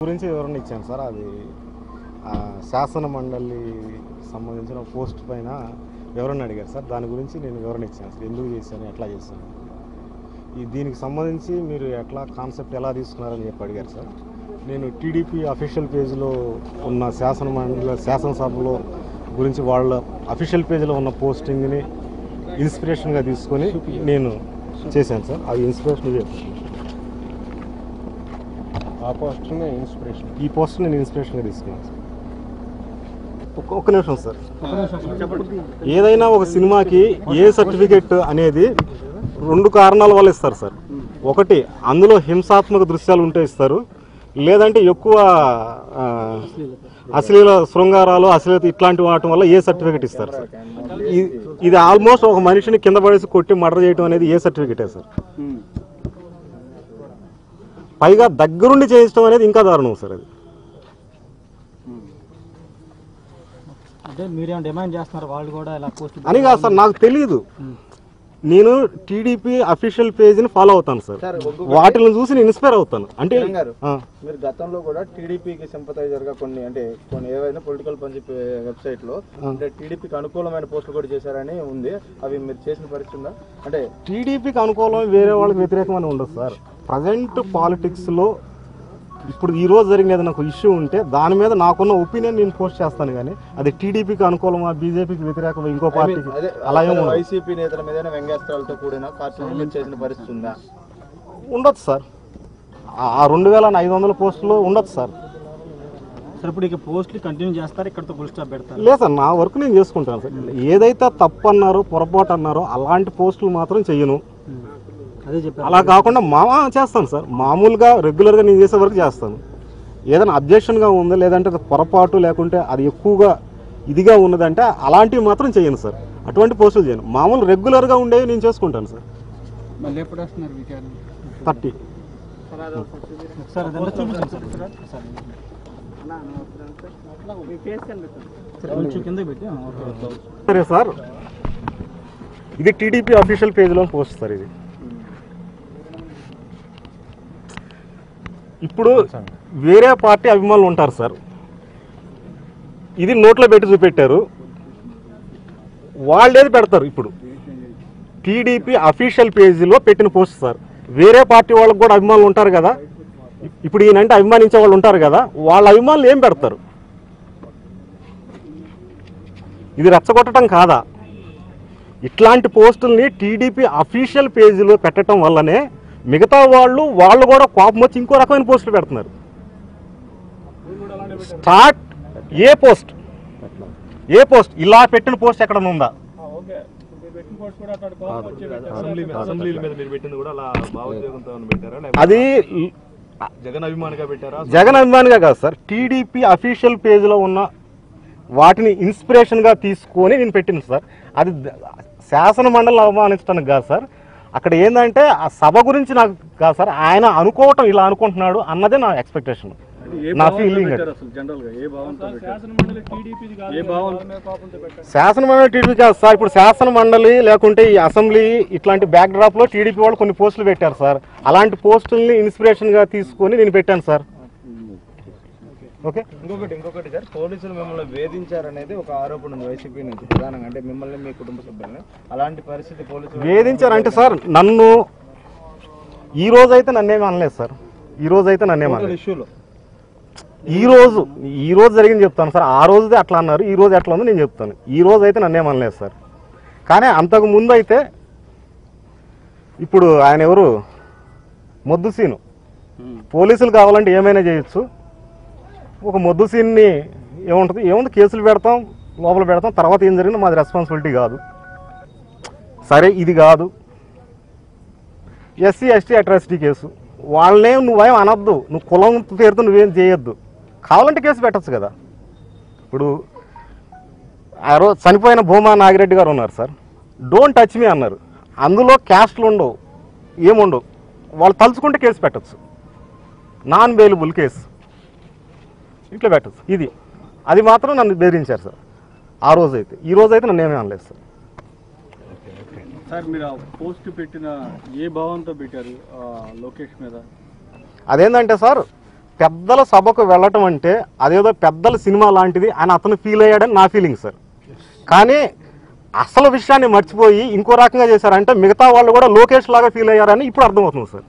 గురించి వివరణ ఇచ్చాను సార్. అది శాసన మండలి సంబంధించిన పోస్ట్ పైన వివరణ అడిగారు సార్. దాని గురించి నేను వివరణ ఇచ్చాను సార్. ఎందుకు చేశాను, ఎట్లా చేశాను, దీనికి సంబంధించి మీరు ఎట్లా కాన్సెప్ట్ ఎలా తీసుకున్నారని చెప్పి అడిగారు సార్. నేను టీడీపీ అఫీషియల్ పేజ్లో ఉన్న శాసనసభలో గురించి వాళ్ళ అఫీషియల్ పేజ్లో ఉన్న పోస్టింగ్ని ఇన్స్పిరేషన్గా తీసుకొని నేను చేశాను సార్. అది ఇన్స్పిరేషన్ ఆ పోస్ట్ని ఇన్స్పిరేషన్, ఈ పోస్ట్ నేను ఇన్స్పిరేషన్గా తీసుకున్నాను సార్. ఒక్క నిమిషం సార్. ఏదైనా ఒక సినిమాకి ఏ సర్టిఫికెట్ అనేది రెండు కారణాల వల్ల ఇస్తారు సార్. ఒకటి, అందులో హింసాత్మక దృశ్యాలు ఉంటే ఇస్తారు, లేదంటే ఎక్కువ అశ్లీల శృంగారాలు, అశ్లీలత ఇట్లాంటి వాటి వల్ల ఏ సర్టిఫికెట్ ఇస్తారు సార్. ఇది ఆల్మోస్ట్ ఒక మనిషిని కింద పడేసి కొట్టి మర్డర్ చేయడం అనేది ఏ సర్టిఫికెటే సార్. పైగా దగ్గరుండి చేయించడం అనేది ఇంకా దారుణం సార్. అది అంటే మీరేం డిమాండ్ చేస్తున్నారు వాళ్ళు కూడా ఇలా పోస్ట్ అని కాదు సార్, నాకు తెలియదు. నేను టీడీపీ అఫీషియల్ పేజ్ని ఫాలో అవుతాను సార్. వాటిని చూసి నేను ఇన్స్పైర్ అవుతాను. అంటే మీరు గతంలో కూడా టీడీపీకి సింపథైజర్గా కొన్ని ఏవైనా పొలిటికల్ పంచి వెబ్సైట్లో అంటే టీడీపీకి అనుకూలమైన పోస్టులు కూడా చేశారని ఉంది. అవి మీరు చేసిన పరిస్థితి ఉందా? అంటే టీడీపీకి అనుకూలం వేరే వాళ్ళకి వ్యతిరేకమని ఉండదు సార్. ప్రజెంట్ పాలిటిక్స్లో ఇప్పుడు ఈరోజు జరిగిన ఏదైనా ఒక ఇష్యూ ఉంటే దాని మీద నాకున్న ఒపీనియన్ నేను పోస్ట్ చేస్తాను, కానీ అది టీడీపీకి అనుకూలమా, బీజేపీకి వ్యతిరేకమా, ఇంకో పార్టీకి అలా ఏమో వైసీపీ నేతల మీద వ్యంగ్యాస్త్రాలతో కూడిన కార్యక్రమం చేసిన పరిస్థితి ఉందా? ఉండొచ్చు సార్. ఆ 2500 పోస్టులు ఉండొచ్చు సార్. సార్ ఇప్పుడు ఇక పోస్టులు కంటిన్యూ చేస్తారు, ఇక్కడతో ఫుల్ స్టాప్ పెడతారు? లేదు సార్, నా వర్క్ నేను చేసుకుంటాను సార్. ఏదైతే తప్పు అన్నారో, పొరపాటు అన్నారో అలాంటి పోస్టులు మాత్రం చెయ్యను. అదే చెప్పారు. అలా కాకుండా చేస్తాను సార్. మామూలుగా రెగ్యులర్గా నేను చేసే వరకు చేస్తాను. ఏదైనా అబ్జెక్షన్గా ఉందా, లేదంటే పొరపాటు లేకుంటే అది ఎక్కువగా ఇదిగా ఉన్నదంటే అలాంటివి మాత్రం చేయను సార్. అటువంటి పోస్టులు చేయను. మామూలు రెగ్యులర్గా ఉండేవి నేను చేసుకుంటాను సార్. మళ్ళీ ఎప్పుడు వస్తున్నారు విచారణ? 30. సరే సార్, ఇది టీడీపీ అఫీషియల్ పేజ్లో పోస్ట్ సార్. ఇది ఇప్పుడు వేరే పార్టీ అభిమానులు ఉంటారు సార్. ఇది నోట్లో పెట్టి చూపెట్టారు, వాళ్ళేది పెడతారు. ఇప్పుడు టీడీపీ అఫీషియల్ పేజీలో పెట్టిన పోస్ట్ సార్. వేరే పార్టీ వాళ్ళకు కూడా అభిమానులు ఉంటారు కదా, ఇప్పుడు ఈయనంటే అభిమానించే వాళ్ళు ఉంటారు కదా, వాళ్ళ అభిమానులు ఏం పెడతారు? ఇది రెచ్చగొట్టడం కాదా? ఇట్లాంటి పోస్టుల్ని టీడీపీ అఫీషియల్ పేజీలో పెట్టడం వల్లనే మిగతా వాళ్ళు కూడా కోపం వచ్చి ఇంకో రకమైన పోస్టులు పెడుతున్నారు. స్టార్ట్ ఏ పోస్ట్ ఇలా పెట్టిన పోస్ట్ ఎక్కడ ఉందా? అది జగన్ అభిమానిగా కాదు సార్. టీడీపీ అఫీషియల్ పేజ్లో ఉన్న వాటిని ఇన్స్పిరేషన్గా తీసుకొని నేను పెట్టిన సార్. అది శాసన మండలిని అవమానించడానికి కాదు సార్. అక్కడ ఏంటంటే ఆ సభ గురించి నాకు కాదు సార్, ఆయన అనుకోవటం ఇలా అనుకుంటున్నాడు అన్నదే నా ఎక్స్పెక్టేషన్, నా ఫీలింగ్. శాసన మండలి టీడీపీ కాదు సార్. ఇప్పుడు శాసన మండలి లేకుంటే ఈ అసెంబ్లీ ఇట్లాంటి బ్యాక్ డ్రాప్ లో టీడీపీ వాళ్ళు కొన్ని పోస్టులు పెట్టారు సార్. అలాంటి పోస్టుల్ని ఇన్స్పిరేషన్ గా తీసుకొని నేను పెట్టాను సార్. ఓకే. ఇంకొకటి సార్, పోలీసులు మిమ్మల్ని వేధించారనేది ఒక ఆరోపణ ఉంది వైసీపీ నుంచి ప్రధానంగా. అంటే మిమ్మల్ని, మీ కుటుంబ సభ్యులని అలాంటి పరిస్థితి పోలీసులు వేధించారంటే సార్, నన్ను ఈ రోజైతే నన్నేమీ అనలేదు సార్. ఈ రోజైతే నన్నేమీ ఇష్యూలో ఈ రోజు జరిగింది చెప్తాను సార్. ఆ రోజుదే అట్లా అన్నారు, ఈ రోజు ఎట్లా ఉందో నేను చెప్తాను. ఈ రోజు అయితే నన్నేమనలేదు సార్. కానీ అంతకు ముందు అయితే ఇప్పుడు ఆయన ఎవరు, మొద్దు సీను, పోలీసులు కావాలంటే ఏమైనా చేయొచ్చు. ఒక మొద్దు సీన్ని ఏముంది కేసులు పెడతాం, లోపల పెడతాం, తర్వాత ఏం జరిగినా మాది రెస్పాన్సిబిలిటీ కాదు. సరే, ఇది కాదు ఎస్సీ ఎస్టీ అట్రాసిటీ కేసు, వాళ్ళనేం నువ్వేం అనొద్దు, నువ్వు కులం పేరుతో నువ్వేం చేయొద్దు, కావాలంటే కేసు పెట్టచ్చు కదా. ఇప్పుడు ఆ రోజు చనిపోయిన భూమా నాగిరెడ్డి గారు ఉన్నారు సార్, డోంట్ టచ్ మీ అన్నారు. అందులో క్యాస్ట్లు ఉండవు, ఏముండవు, వాళ్ళు తలుచుకుంటే కేసు పెట్టచ్చు, నాన్ బెయిలబుల్ కేసు ఇట్లా పెట్టచ్చు. అది మాత్రం నన్ను బెదిరించారు సార్ ఆ రోజైతే. ఈ రోజైతే నన్ను ఏమీ అనలేదు సార్. సార్ మీరు పోస్ట్ పెట్టిన ఏ భావంతో పెట్టారు లోకేష్ మీద? అదేంటంటే సార్, పెద్దల సభకు వెళ్ళటం అంటే అదేదో పెద్దల సినిమా లాంటిది అని అతను ఫీల్ అయ్యాడని నా ఫీలింగ్ సార్. కానీ అసలు విషయాన్ని మర్చిపోయి ఇంకో రకంగా చేశారంటే మిగతా వాళ్ళు కూడా లోకేష్ లాగా ఫీల్ అయ్యారని ఇప్పుడు అర్థమవుతుంది సార్.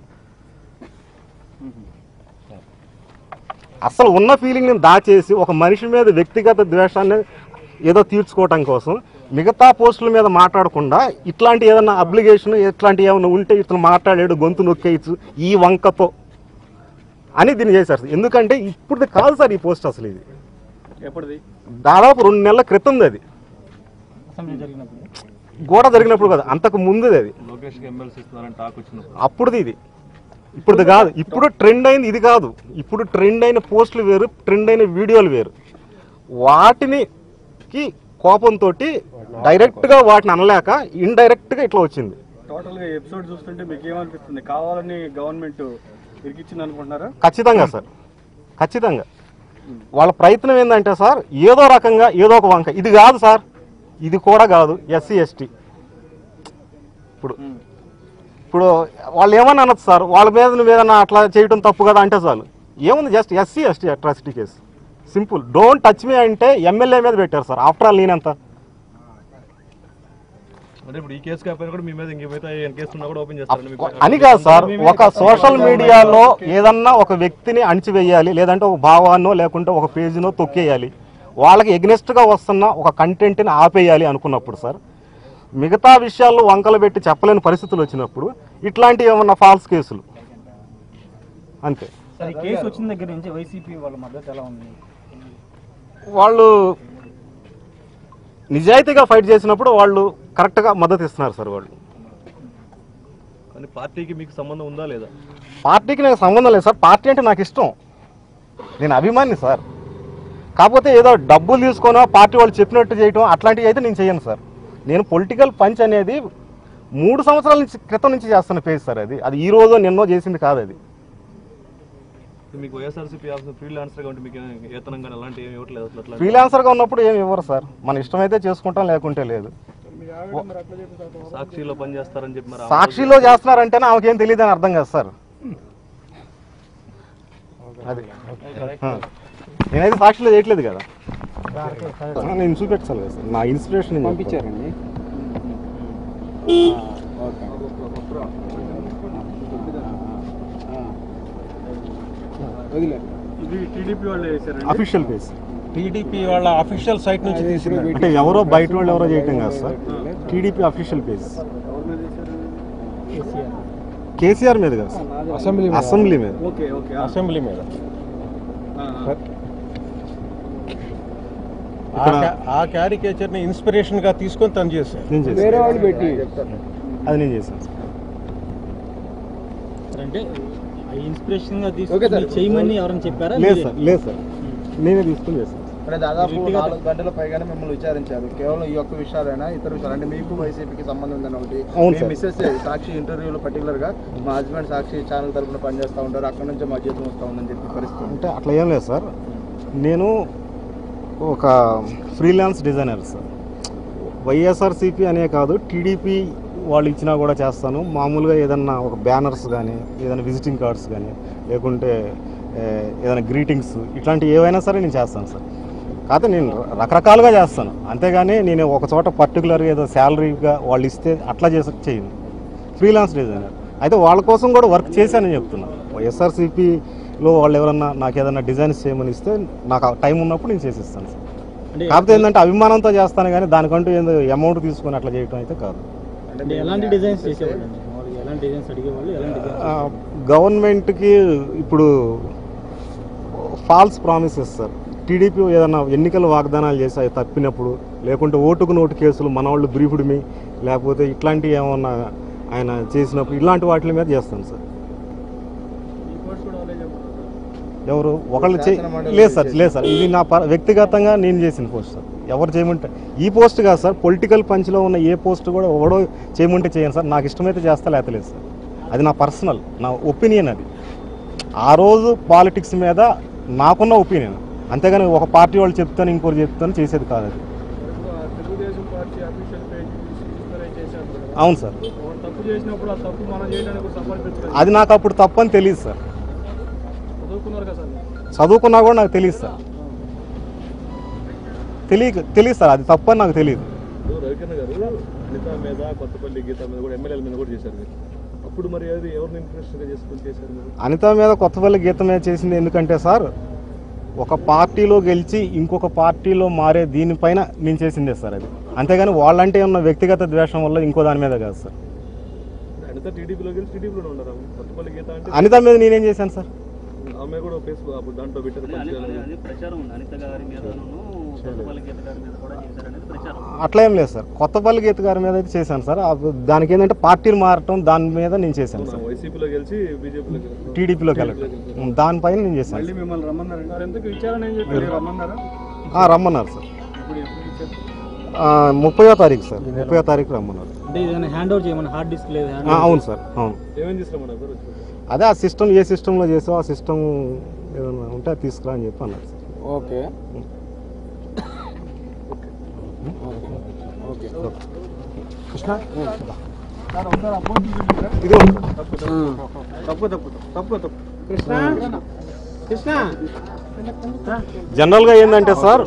అసలు ఉన్న ఫీలింగ్ని దాచేసి ఒక మనిషి మీద వ్యక్తిగత ద్వేషాన్ని ఏదో తీర్చుకోవటం కోసం మిగతా పోస్టుల మీద మాట్లాడకుండా ఇట్లాంటి ఏదైనా అబ్లిగేషన్ ఇట్లాంటి ఏమైనా ఉంటే ఇతను మాట్లాడాడు గొంతు నొక్కేయచ్చు ఈ వంకతో అని దీన్ని చేశారు. ఎందుకంటే ఇప్పుడు కాదు సార్ ఈ పోస్ట్, అసలు ఇది ఎప్పటిది దాదాపు 2 నెలల క్రితం అది గోడ జరిగినప్పుడు కదా, అంతకు ముందుది అది. అప్పుడుది ఇది, ఇప్పుడుది కాదు. ఇప్పుడు ట్రెండ్ అయింది ఇది కాదు. ఇప్పుడు ట్రెండ్ అయిన పోస్టులు వేరు, ట్రెండ్ అయిన వీడియోలు వేరు. వాటికి కోపంతో డైరెక్ట్గా వాటిని అనలేక ఇండైరెక్ట్గా ఇట్లా వచ్చింది. టోటల్గా ఎపిసోడ్ చూస్తుంటే మీకు ఏమనిపిస్తుంది? కావాలని గవర్నమెంట్ ఇరికిచ్చింది అనుకుంటున్నారా? ఖచ్చితంగా సార్, ఖచ్చితంగా. వాళ్ళ ప్రయత్నం ఏంటంటే సార్ ఏదో రకంగా ఏదో ఒక వంక, ఇది కాదు సార్, ఇది కూడా కాదు, ఎస్సీ ఎస్టీ. ఇప్పుడు వాళ్ళు ఏమన్నా అనొచ్చు సార్, వాళ్ళ మీద నువ్వు ఏదన్నా అట్లా చేయడం తప్పు కదా అంటే చాలు. ఏముంది, just SC ST atrocity case, simple. Don't touch me అంటే ఎమ్మెల్యే మీద పెట్టారు సార్. ఆఫ్టర్ ఆల్ నేనంత అని కాదు సార్. ఒక సోషల్ మీడియాలో ఏదన్నా ఒక వ్యక్తిని అణిచివేయాలి, లేదంటే ఒక భావాన్నో లేకుంటే ఒక పేజీనో తొక్కేయాలి, వాళ్ళకి ఎగ్నెస్ట్గా వస్తున్న ఒక కంటెంట్ని ఆపేయాలి అనుకున్నప్పుడు సార్, మిగతా విషయాల్లో వంకలు పెట్టి చెప్పలేని పరిస్థితులు వచ్చినప్పుడు ఇట్లాంటివి ఏమన్నా ఫాల్స్ కేసులు అంతే. కేసు వచ్చిన దగ్గర నుంచి వైసీపీ వాళ్ళ మద్దతు ఎలా ఉంది? వాళ్ళు నిజాయితీగా ఫైట్ చేసినప్పుడు వాళ్ళు కరెక్ట్గా మద్దతు ఇస్తున్నారు సార్. వాళ్ళు కానీ పార్టీకి మీకు సంబంధం ఉందా లేదా? పార్టీకి నాకు సంబంధం లేదు సార్. పార్టీ అంటే నాకు ఇష్టం, నేను అభిమాని సార్. కాకపోతే ఏదో డబ్బులు తీసుకొని పార్టీ వాళ్ళు చెప్పినట్టు చేయటం అట్లాంటివి అయితే నేను చేయను సార్. నేను పొలిటికల్ పంచ్ అనేది 3 సంవత్సరాల క్రితం నుంచి చేస్తున్న పేజ్ సార్. అది ఈ రోజు నిన్నో చేసింది కాదు. అది మీకు వైఎస్ఆర్సీపీ ఫ్రీలాన్సర్గా ఉంటే మీకు వేతనంగా అలాంటి ఏమి ఇవ్వట్లేదు? అట్లా ఫ్రీలాన్సర్గా ఉన్నప్పుడు ఏమి ఇవ్వరు సార్. మన ఇష్టమైతే చేసుకుంటాం, లేకుంటే లేదు. సాక్షిలో పనిచేస్తారని చెప్పి మరి సాక్షిలో చేస్తున్నారంటేనే ఆమెకేం తెలియదు అని అర్థం కాదు సార్. అది నేనైతే సాక్షిలో చేయట్లేదు కదా, నేను చూపెట్టాలి కదా సార్. నా ఇన్స్పిరేషన్ పంపించారండి. అఫీషియల్ పేజ్, టీడీపీ వాళ్ళ అఫీషియల్ సైట్ నుంచి తీసుకున్నారు. అంటే ఎవరో బయట వాళ్ళు ఎవరో చేయటం కాదు sir. TDP official page KCR మీద కాదు సార్, అసెంబ్లీ మీద. అసెంబ్లీ మీద ఆ క్యారికేచర్ ని ఇన్స్పిరేషన్ గా తీసుకొని తను చేశారు. వేరే వాళ్ళు పెట్టి అది నేను చేశాను సార్. అంటే ఇన్స్పిరేషన్ గా తీసుకొని చేయమని ఎవరైనా చెప్పారా? లేదు సార్, లేదు సార్, నేనే తీసుకుని చేశాను. అంటే దాదాపు 4 గంటల పైగానే మిమ్మల్ని విచారించారు. కేవలం ఈ ఒక్క విషయాలైనా ఇతర విషయాలు అంటే మీకు వైసీపీకి సంబంధం ఉందని ఒకటి. మిస్సెస్ సాక్షి ఇంటర్వ్యూలో పర్టికులర్ గా మా హస్బెండ్ సాక్షి ఛానల్ తరఫున పనిచేస్తూ ఉంటారు, అక్కడ నుంచి మా జీతం వస్తూ ఉందని చెప్పి పరిస్థితి. అంటే అట్లా ఏం లేదు సార్. నేను ఒక ఫ్రీలాన్స్ డిజైనర్ సార్. వైఎస్ఆర్సీపీ అనే కాదు, టీడీపీ వాళ్ళు ఇచ్చినా కూడా చేస్తాను. మామూలుగా ఏదన్నా ఒక బ్యానర్స్ కానీ, ఏదైనా విజిటింగ్ కార్డ్స్ కానీ, లేకుంటే ఏదైనా గ్రీటింగ్స్, ఇట్లాంటివి ఏవైనా సరే నేను చేస్తాను సార్. కాకపోతే నేను రకరకాలుగా చేస్తాను, అంతేగాని నేను ఒక చోట పర్టికులర్గా ఏదో శాలరీగా వాళ్ళు ఇస్తే అట్లా చేయను. ఫ్రీలాన్స్ డిజైనర్ అయితే వాళ్ళ కోసం కూడా వర్క్ చేశానని చెప్తున్నాను. వైఎస్ఆర్సీపీలో వాళ్ళు ఎవరన్నా నాకు ఏదైనా డిజైన్స్ చేయమని ఇస్తే నాకు టైం ఉన్నప్పుడు నేను చేసిస్తాను సార్. కాకపోతే ఏంటంటే అభిమానంతో చేస్తాను, కానీ దానికంటూ ఏదో అమౌంట్ తీసుకొని అట్లా చేయడం అయితే కాదు. ఎలాంటి డిజైన్స్ చేసేవాళ్ళు? ఎలాంటి డిజైన్స్ అడిగేవాళ్ళు? ఎలాంటి గవర్నమెంట్కి ఇప్పుడు ఫాల్స్ ప్రామిసెస్ సార్. టీడీపీ ఏదైనా ఎన్నికల వాగ్దానాలు చేసి అవి తప్పినప్పుడు, లేకుంటే ఓటుకు నోటు కేసులు మన వాళ్ళు బ్రీఫ్డ్మి, లేకపోతే ఇట్లాంటివి ఏమన్నా ఆయన చేసినప్పుడు ఇలాంటి వాటి మీద చేస్తాను సార్. ఎవరు ఒకళ్ళు లేదు సార్, లేదు సార్, ఇది నా వ్యక్తిగతంగా నేను చేసిన పోస్ట్ సార్. ఎవరు చేయమంటే ఈ పోస్ట్ కాదు సార్, పొలిటికల్ పంచ్లో ఉన్న ఏ పోస్ట్ కూడా ఎవడో చేయమంటే చేయను సార్. నాకు ఇష్టమైతే చేస్తా, లేతలేదు సార్. అది నా పర్సనల్, నా ఒపీనియన్. అది ఆ రోజు పాలిటిక్స్ మీద నాకున్న ఒపీనియన్, అంతేగాని ఒక పార్టీ వాళ్ళు చెప్తాను ఇంకోటి చెప్తాను చేసేది కాదు. అది అవును సార్, అది నాకు అప్పుడు తప్పు అని తెలియదు సార్. చదువుకున్నా కూడా నాకు తెలియదు సార్. తెలియదు సార్, అది తప్పని నాకు తెలియదు. రవికిరణ్ గారు అనిత మీద, కొత్తపల్లి గీత మీద కూడా ఎమ్మెల్యేల మీద కూడా చేశారు మీరు. అప్పుడు మరి అది ఎవరిని ఇంట్రెస్ట్గా చేసుకుని చేశారు మీరు? అనిత మీద, కొత్తపల్లి గీత మీద చేసింది ఎందుకంటే సార్, ఒక పార్టీలో గెలిచి ఇంకొక పార్టీలో మారే దీనిపైన నేను చేసిందే సార్ అది. అంతేగాని వాళ్ళంటే ఉన్న వ్యక్తిగత ద్వేషం వల్ల ఇంకో దాని మీద కాదు సార్. అనిత టీడీపీలో గెలిచి టీడీపీలో ఉన్నారు. కొత్తపల్లి గీత అంటే అనిత మీద నేనేం చేశాను సార్? ఆమె కూడా ఫేస్బుక్ అప్పుడు దాంట్లో పెట్టారు. అట్లా ఏం లేదు సార్, కొత్తపల్లి గీత గారి మీద అయితే చేశాను సార్. దానికి ఏంటంటే పార్టీలు మారటం, దాని మీద నేను చేశాను సార్. వైసీపీలో గెలిచి బీజేపీలో టీడీపీలోకి వెళ్ళటం, దానిపైన నేను చేశాను. మిమ్మల్ని రమ్మన్నారు రమ్మన్నారు సార్. 30వ తారీఖు సార్, 30వ తారీఖు రమ్మన్నారు. అంటే ఏదైనా హ్యాండ్ ఓవర్ చేయమని హార్డ్ డిస్క్ లేదు. అవును సార్, అవును. ఏమేమి తీసుకురమ్మన్నారు సార్? అదే ఆ సిస్టమ్, ఏ సిస్టంలో చేసావు ఆ సిస్టమ్ ఏదైనా ఉంటే అది తీసుకురా అని చెప్పి అన్నారు సార్. ఓకే కృష్ణ జనరల్గా ఏంటంటే సార్,